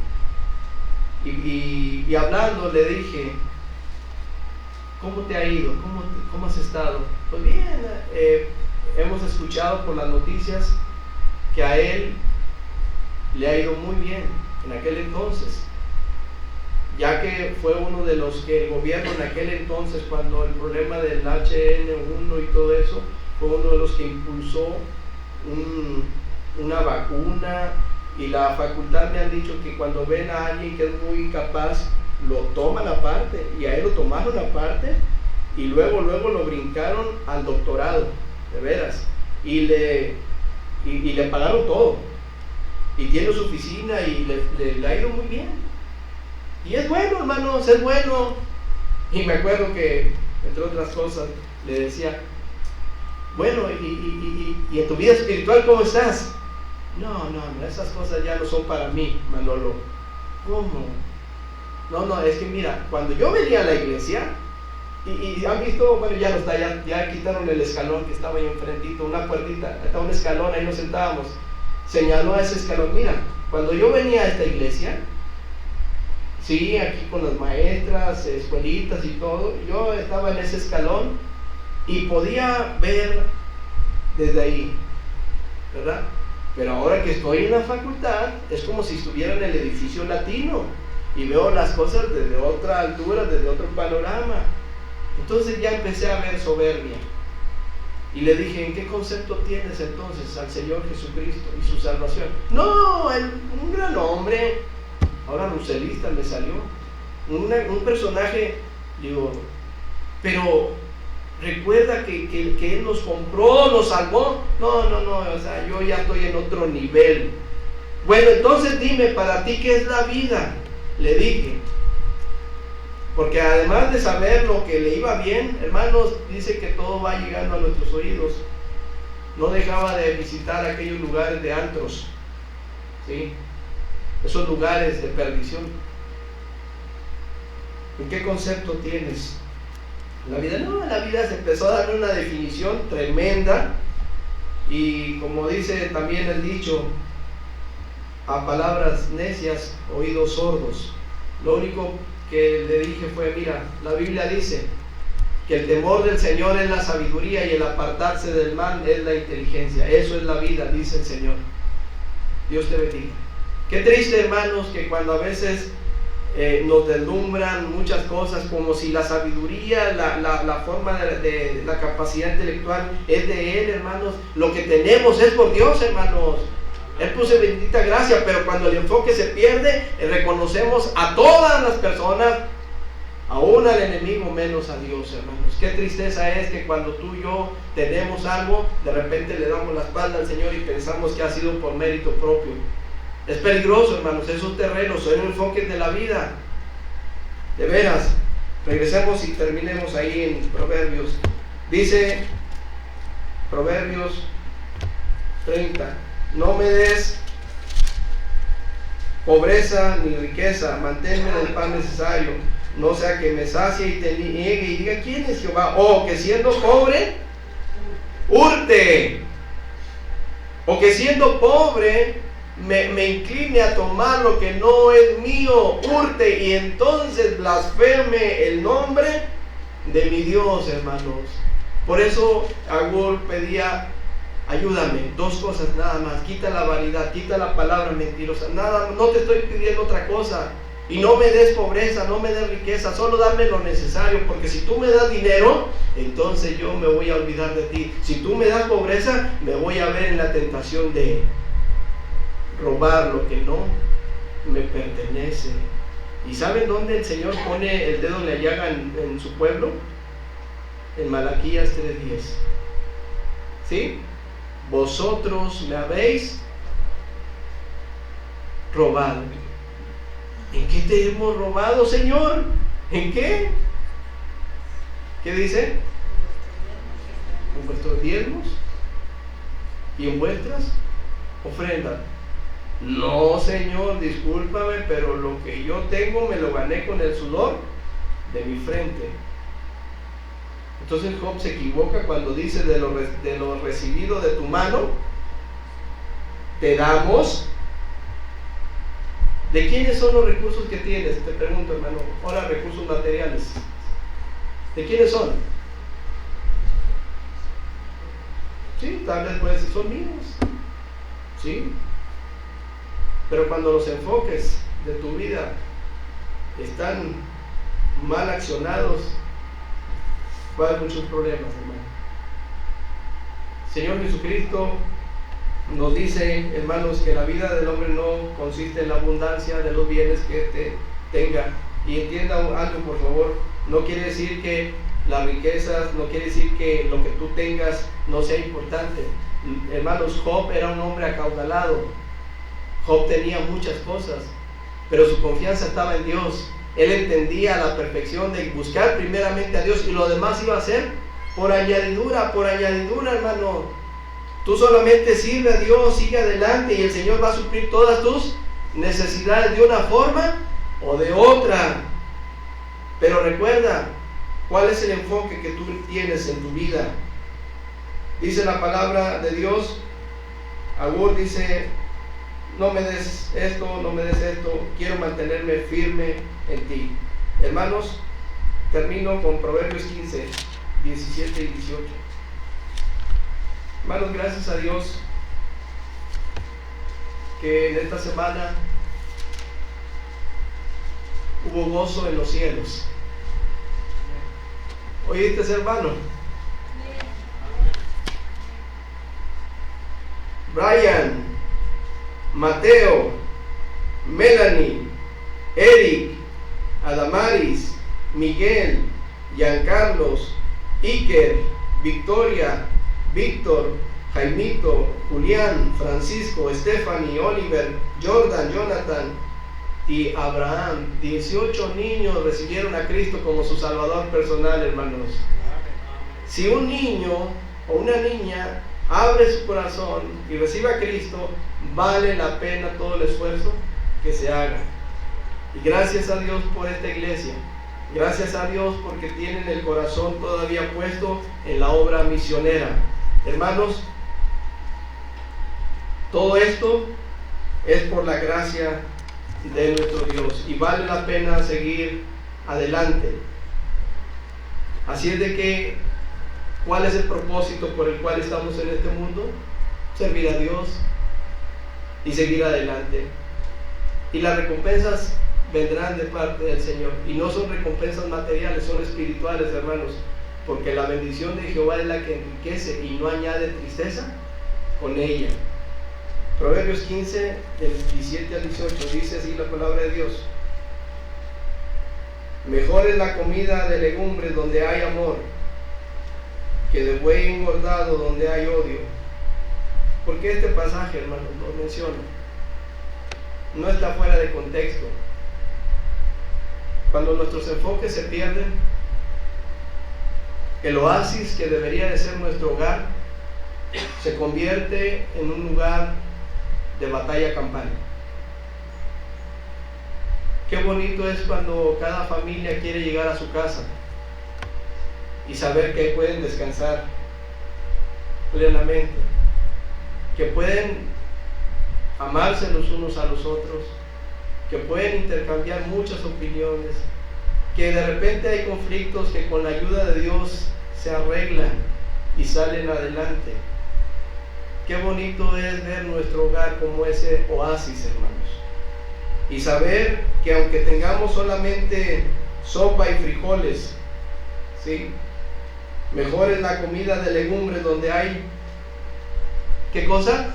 Y hablando le dije: ¿cómo te ha ido? ¿Cómo has estado? Pues bien, hemos escuchado por las noticias que a él le ha ido muy bien en aquel entonces, ya que fue uno de los que el gobierno en aquel entonces, cuando el problema del HN1 y todo eso, fue uno de los que impulsó una vacuna. Y la facultad me han dicho que cuando ven a alguien que es muy capaz, lo toman aparte, y a él lo tomaron aparte, y luego lo brincaron al doctorado, de veras, y le pagaron todo, y tiene su oficina, y le ha ido muy bien, y es bueno, hermanos, es bueno. Y me acuerdo que, entre otras cosas, le decía, bueno, y en tu vida espiritual, ¿cómo estás? No, esas cosas ya no son para mí, Manolo. ¿Cómo? No, es que mira, cuando yo venía a la iglesia, y han visto, bueno, ya no está, ya quitaron el escalón que estaba ahí enfrentito, una puertita, estaba un escalón, ahí nos sentábamos, señaló a ese escalón. Mira, cuando yo venía a esta iglesia, sí, aquí con las maestras, escuelitas y todo, yo estaba en ese escalón y podía ver desde ahí, ¿verdad? Pero ahora que estoy en la facultad, es como si estuviera en el edificio latino y veo las cosas desde otra altura, desde otro panorama. Entonces ya empecé a ver soberbia. Y le dije, ¿en qué concepto tienes entonces al Señor Jesucristo y su salvación? No, un gran hombre, ahora lucelista me salió, un personaje, digo, pero recuerda que Él nos compró, nos salvó. No, o sea, yo ya estoy en otro nivel. Bueno, entonces dime, para ti, ¿qué es la vida? Le dije, porque además de saber lo que le iba bien, hermanos, dice que todo va llegando a nuestros oídos. No dejaba de visitar aquellos lugares de antros, ¿sí? Esos lugares de perdición. ¿En qué concepto tienes la vida? No, la vida se empezó a darle una definición tremenda, y como dice también el dicho, a palabras necias, oídos sordos. Lo único que le dije fue, mira, la Biblia dice que el temor del Señor es la sabiduría y el apartarse del mal es la inteligencia. Eso es la vida, dice el Señor. Dios te bendiga. Qué triste, hermanos, que cuando a veces nos deslumbran muchas cosas, como si la sabiduría, la forma de la capacidad intelectual es de Él, hermanos. Lo que tenemos es por Dios, hermanos. Él puso bendita gracia, pero cuando el enfoque se pierde, reconocemos a todas las personas, aún al enemigo, menos a Dios, hermanos. Qué tristeza es que cuando tú y yo tenemos algo, de repente le damos la espalda al Señor y pensamos que ha sido por mérito propio. Es peligroso, hermanos, esos terrenos son enfoques de la vida. De veras, regresemos y terminemos ahí en Proverbios. Dice Proverbios 30: no me des pobreza ni riqueza, manténme en el pan necesario, no sea que me sacie y te niegue y diga, ¿quién es Jehová? O que siendo pobre, hurte. O que siendo pobre, me incline a tomar lo que no es mío, hurte, y entonces blasfeme el nombre de mi Dios, hermanos. Por eso Agur pedía, ayúdame, dos cosas nada más: quita la vanidad, quita la palabra mentirosa, nada, no te estoy pidiendo otra cosa, y no me des pobreza, no me des riqueza, solo dame lo necesario, porque si tú me das dinero, entonces yo me voy a olvidar de ti. Si tú me das pobreza, me voy a ver en la tentación de robar lo que no me pertenece. ¿Y saben dónde el Señor pone el dedo en la llaga en su pueblo? En Malaquías 3:10. ¿Sí? Vosotros me habéis robado. ¿En qué te hemos robado, Señor? ¿En qué? ¿Qué dice? En vuestros diezmos y en vuestras ofrendas. No, Señor, discúlpame, pero lo que yo tengo me lo gané con el sudor de mi frente. Entonces Job se equivoca cuando dice, de lo recibido de tu mano te damos. ¿De quiénes son los recursos que tienes? Te pregunto, hermano. Ahora, recursos materiales, ¿de quiénes son? Sí, tal vez puede decir, son míos. Sí. Pero cuando los enfoques de tu vida están mal accionados, va a haber muchos problemas, hermano. Señor Jesucristo nos dice, hermanos, que la vida del hombre no consiste en la abundancia de los bienes que tenga. Y entienda algo, por favor, no quiere decir que las riquezas, no quiere decir que lo que tú tengas no sea importante. Hermanos, Job era un hombre acaudalado. Job tenía muchas cosas, pero su confianza estaba en Dios. Él entendía la perfección de buscar primeramente a Dios, y lo demás iba a ser por añadidura, hermano. Tú solamente sirve a Dios, sigue adelante, y el Señor va a suplir todas tus necesidades de una forma o de otra. Pero recuerda, ¿cuál es el enfoque que tú tienes en tu vida? Dice la palabra de Dios, Agur dice, no me des esto, quiero mantenerme firme en ti. Hermanos, termino con Proverbios 15, 17 y 18. Hermanos, gracias a Dios que en esta semana hubo gozo en los cielos. ¿Oíste, hermano? Brian, Mateo, Melanie, Eric, Adamaris, Miguel, Giancarlos, Iker, Victoria, Víctor, Jaimito, Julián, Francisco, Stephanie, Oliver, Jordan, Jonathan y Abraham. 18 niños recibieron a Cristo como su Salvador personal, hermanos. Si un niño o una niña abre su corazón y recibe a Cristo, vale la pena todo el esfuerzo que se haga. Y gracias a Dios por esta iglesia. Gracias a Dios porque tienen el corazón todavía puesto en la obra misionera. Hermanos, todo esto es por la gracia de nuestro Dios y vale la pena seguir adelante. Así es de que, ¿cuál es el propósito por el cual estamos en este mundo? Servir a Dios y seguir adelante. Y las recompensas vendrán de parte del Señor. Y no son recompensas materiales, son espirituales, hermanos. Porque la bendición de Jehová es la que enriquece y no añade tristeza con ella. Proverbios 15, del 17 al 18, dice así la palabra de Dios. Mejor es la comida de legumbres donde hay amor, que de buey engordado donde hay odio. Porque este pasaje, hermanos, lo menciona. No está fuera de contexto. Cuando nuestros enfoques se pierden, el oasis que debería de ser nuestro hogar se convierte en un lugar de batalla campal. Qué bonito es cuando cada familia quiere llegar a su casa y saber que pueden descansar plenamente, que pueden amarse los unos a los otros, que pueden intercambiar muchas opiniones, que de repente hay conflictos que con la ayuda de Dios se arreglan y salen adelante. Qué bonito es ver nuestro hogar como ese oasis, hermanos, y saber que aunque tengamos solamente sopa y frijoles, ¿sí?, mejor es la comida de legumbres donde hay, ¿qué cosa?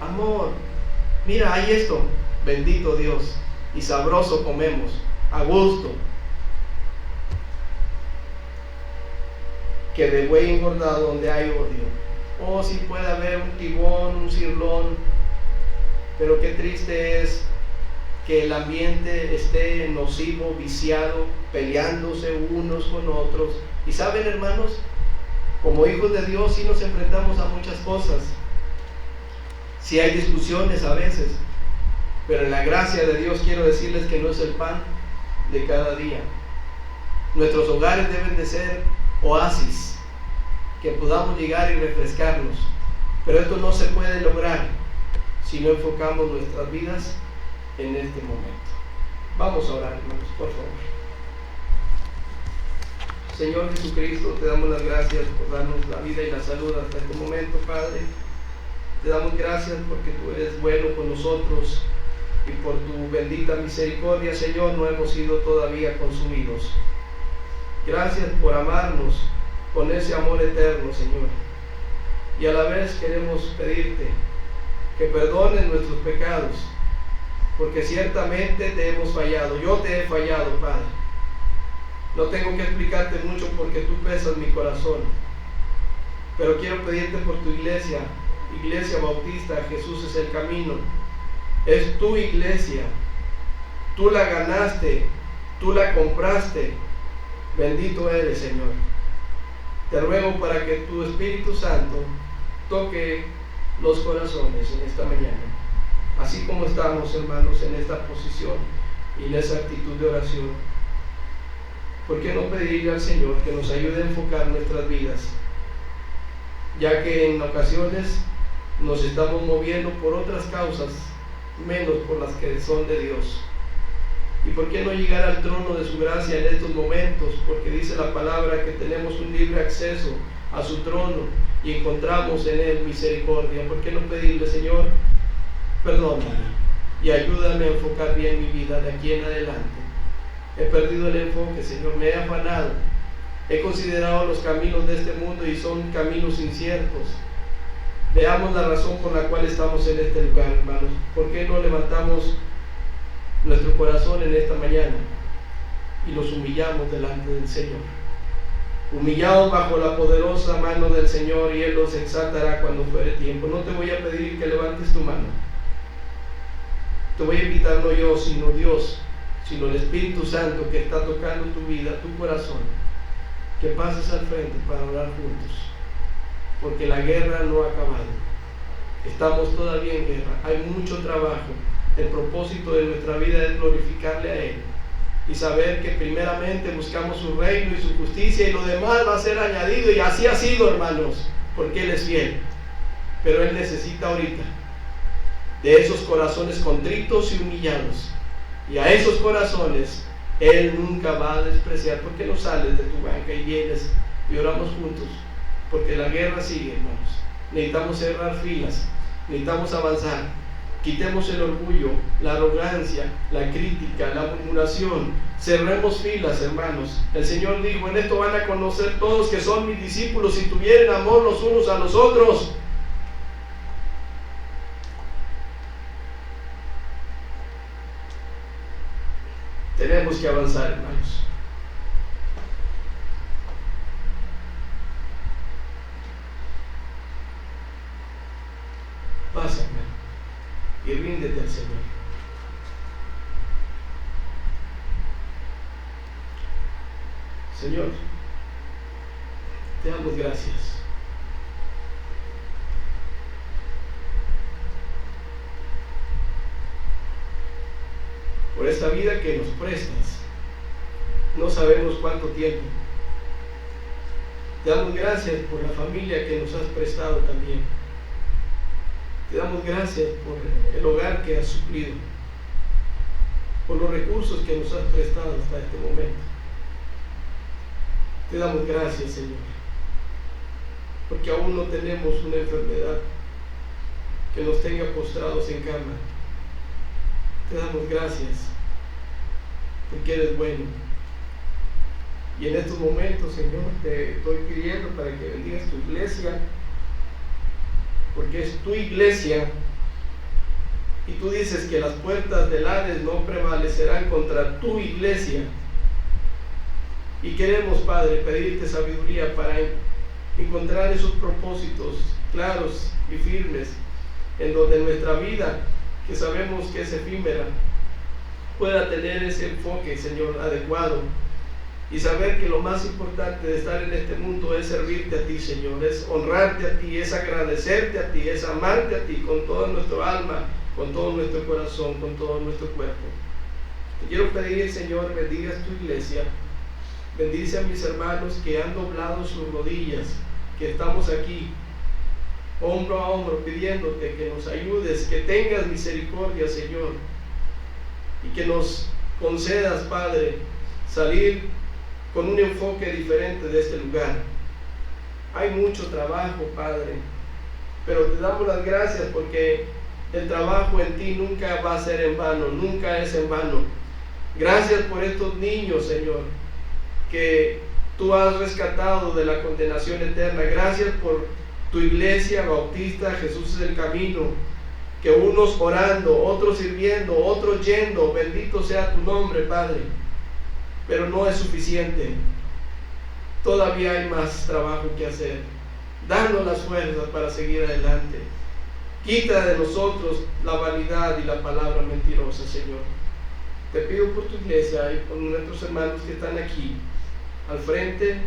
Amor. Mira, hay esto, bendito Dios, y sabroso comemos, a gusto. Que de buey engordado donde hay odio. Oh, sí puede haber un tibón, un cirlón, pero qué triste es que el ambiente esté nocivo, viciado, peleándose unos con otros. Y saben, hermanos, como hijos de Dios sí nos enfrentamos a muchas cosas. Sí hay discusiones a veces, pero en la gracia de Dios quiero decirles que no es el pan de cada día. Nuestros hogares deben de ser oasis, que podamos llegar y refrescarnos, pero esto no se puede lograr si no enfocamos nuestras vidas en este momento. Vamos a orar, hermanos, por favor. Señor Jesucristo, te damos las gracias por darnos la vida y la salud hasta este momento, Padre. Te damos gracias porque tú eres bueno con nosotros y por tu bendita misericordia, Señor, no hemos sido todavía consumidos. Gracias por amarnos con ese amor eterno, Señor. Y a la vez queremos pedirte que perdones nuestros pecados, porque ciertamente te hemos fallado. Yo te he fallado, Padre. No tengo que explicarte mucho porque tú pesas mi corazón. Pero quiero pedirte por tu iglesia, Iglesia Bautista, Jesús es el camino. Es tu iglesia. Tú la ganaste, tú la compraste. Bendito eres, Señor. Te ruego para que tu Espíritu Santo toque los corazones en esta mañana. Así como estamos, hermanos, en esta posición y en esa actitud de oración, ¿por qué no pedirle al Señor que nos ayude a enfocar nuestras vidas? Ya que en ocasiones nos estamos moviendo por otras causas, menos por las que son de Dios. ¿Y por qué no llegar al trono de su gracia en estos momentos? Porque dice la palabra que tenemos un libre acceso a su trono y encontramos en él misericordia. ¿Por qué no pedirle, Señor, perdóname y ayúdame a enfocar bien mi vida de aquí en adelante? He perdido el enfoque, Señor, me he afanado. He considerado los caminos de este mundo y son caminos inciertos. Veamos la razón por la cual estamos en este lugar, hermanos. ¿Por qué no levantamos nuestro corazón en esta mañana y los humillamos delante del Señor? Humillados bajo la poderosa mano del Señor, y Él los exaltará cuando fuere tiempo. No te voy a pedir que levantes tu mano. Te voy a invitar, no yo, sino Dios, sino el Espíritu Santo que está tocando tu vida, tu corazón, que pases al frente para orar juntos, porque la guerra no ha acabado. Estamos todavía en guerra, hay mucho trabajo. El propósito de nuestra vida es glorificarle a Él y saber que primeramente buscamos su reino y su justicia, y lo demás va a ser añadido. Y así ha sido, hermanos, porque Él es fiel. Pero Él necesita ahorita de esos corazones contritos y humillados, y a esos corazones Él nunca va a despreciar. ¿Por qué no sales de tu banca y vienes y oramos juntos? Porque la guerra sigue, hermanos. Necesitamos cerrar filas, necesitamos avanzar. Quitemos el orgullo, la arrogancia, la crítica, la murmuración. Cerremos filas, hermanos. El Señor dijo: en esto van a conocer todos que son mis discípulos, si tuvieren amor los unos a los otros. Tenemos que avanzar, hermanos. Pasa, hermano, y ríndete al Señor. Señor, te damos gracias. Por esta vida que nos prestas. No sabemos cuánto tiempo. Te damos gracias por la familia que nos has prestado también. Te damos gracias por el hogar que has suplido, por los recursos que nos has prestado hasta este momento. Te damos gracias, Señor, porque aún no tenemos una enfermedad que nos tenga postrados en cama. Te damos gracias porque eres bueno. Y en estos momentos, Señor, te estoy pidiendo para que bendigas tu iglesia, porque es tu iglesia, y tú dices que las puertas del Hades no prevalecerán contra tu iglesia. Y queremos, Padre, pedirte sabiduría para encontrar esos propósitos claros y firmes, en donde nuestra vida, que sabemos que es efímera, pueda tener ese enfoque, Señor, adecuado, y saber que lo más importante de estar en este mundo es servirte a ti, Señor, es honrarte a ti, es agradecerte a ti, es amarte a ti con toda nuestra alma, con todo nuestro corazón, con todo nuestro cuerpo. Te quiero pedir, Señor, bendigas tu iglesia, bendice a mis hermanos que han doblado sus rodillas, que estamos aquí hombro a hombro pidiéndote que nos ayudes, que tengas misericordia, Señor, y que nos concedas, Padre, salir con un enfoque diferente de este lugar. Hay mucho trabajo, Padre, pero te damos las gracias porque el trabajo en ti nunca va a ser en vano, nunca es en vano. Gracias por estos niños, Señor, que tú has rescatado de la condenación eterna. Gracias por tu iglesia bautista, Jesús es el camino, que unos orando, otros sirviendo, otros yendo. Bendito sea tu nombre, Padre. Pero no es suficiente. Todavía hay más trabajo que hacer. Danos las fuerzas para seguir adelante. Quita de nosotros la vanidad y la palabra mentirosa, Señor. Te pido por tu iglesia y por nuestros hermanos que están aquí al frente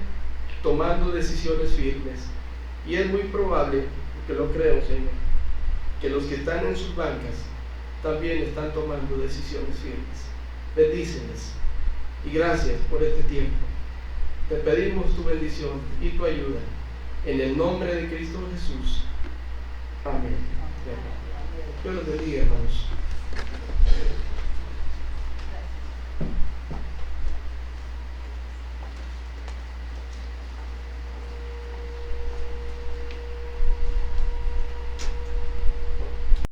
tomando decisiones firmes. Y es muy probable, porque lo creo, Señor, que los que están en sus bancas también están tomando decisiones firmes. Bendíceles y gracias por este tiempo. Te pedimos tu bendición y tu ayuda en el nombre de Cristo Jesús. Amén. Dios los bendiga, hermanos.